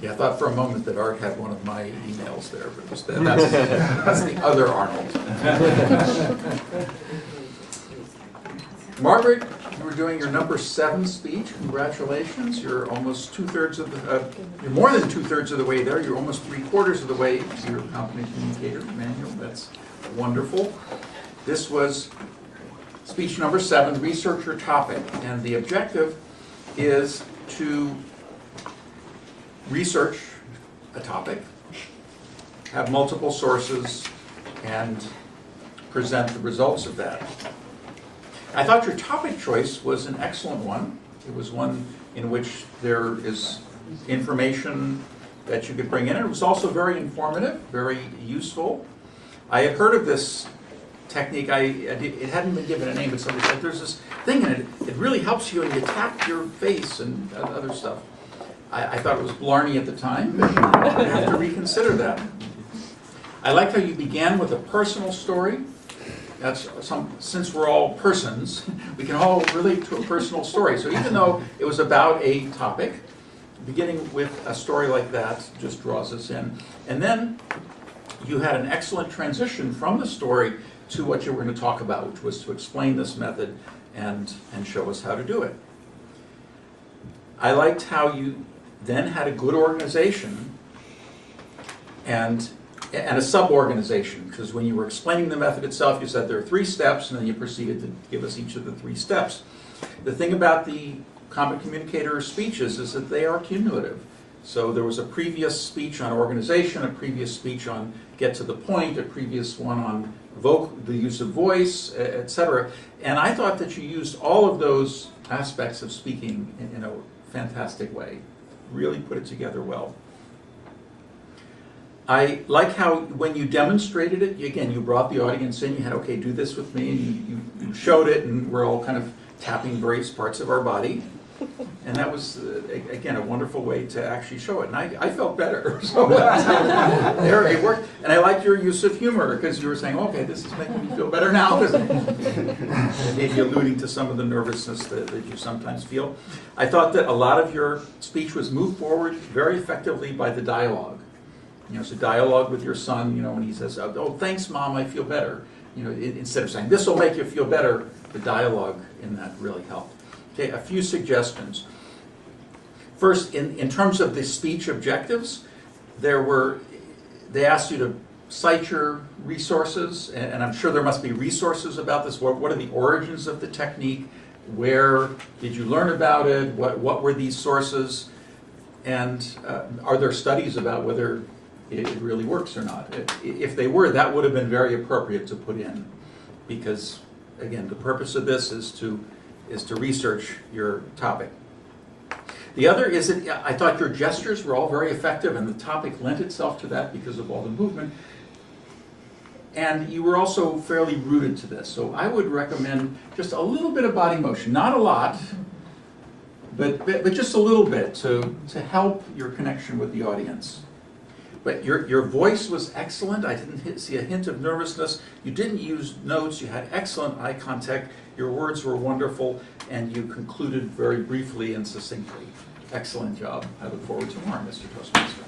Yeah, I thought for a moment that Art had one of my emails there, but that's the other Arnold. Margaret, you were doing your number 7 speech. Congratulations. You're almost 2/3 of the, you're more than 2/3 of the way there. You're almost 3/4 of the way to your competent communicator manual. That's wonderful. This was speech number 7, research your topic. And the objective is to research a topic, have multiple sources, and present the results of that. I thought your topic choice was an excellent one. It was one in which there is information that you could bring in. It was also very informative, very useful. I had heard of this technique. It hadn't been given a name, but somebody said there's this thing in it. It really helps you, and you tap your face and other stuff. I thought it was blarney at the time. I have to reconsider that. I like how you began with a personal story. Since we're all persons, we can all relate to a personal story. So even though it was about a topic, beginning with a story like that just draws us in. And then you had an excellent transition from the story to what you were going to talk about, which was to explain this method and show us how to do it. I liked how you then had a good organization and a sub-organization, because when you were explaining the method itself, you said there are 3 steps, and then you proceeded to give us each of the 3 steps. The thing about the competent communicator speeches is that they are cumulative. So there was a previous speech on organization, a previous speech on get to the point, a previous one on the use of voice, etc. And I thought that you used all of those aspects of speaking in a fantastic way. Really put it together well. I like how when you demonstrated it, again, you brought the audience in, you had, okay, do this with me, and you showed it, and we're all kind of tapping various parts of our body. And that was, again, a wonderful way to actually show it. And I felt better. So there it worked. And I liked your use of humor, because you were saying, okay, this is making me feel better now. Maybe alluding to some of the nervousness that you sometimes feel. I thought that a lot of your speech was moved forward very effectively by the dialogue. So dialogue with your son, when he says, oh, thanks, Mom, I feel better. Instead of saying, this will make you feel better, the dialogue in that really helped. Okay, a few suggestions. First, in terms of the speech objectives, they asked you to cite your resources, and I'm sure there must be resources about this. What are the origins of the technique? Where did you learn about it? What were these sources? And are there studies about whether it really works or not? If they were, that would have been very appropriate to put in, because, again, the purpose of this is to research your topic. The other is that I thought your gestures were all very effective, and the topic lent itself to that because of all the movement. And you were also fairly rooted to this. So I would recommend just a little bit of body motion, not a lot, but just a little bit to help your connection with the audience. But your voice was excellent. I didn't see a hint of nervousness. You didn't use notes. You had excellent eye contact. Your words were wonderful, and you concluded very briefly and succinctly. Excellent job. I look forward to more, Mr. Toastmaster.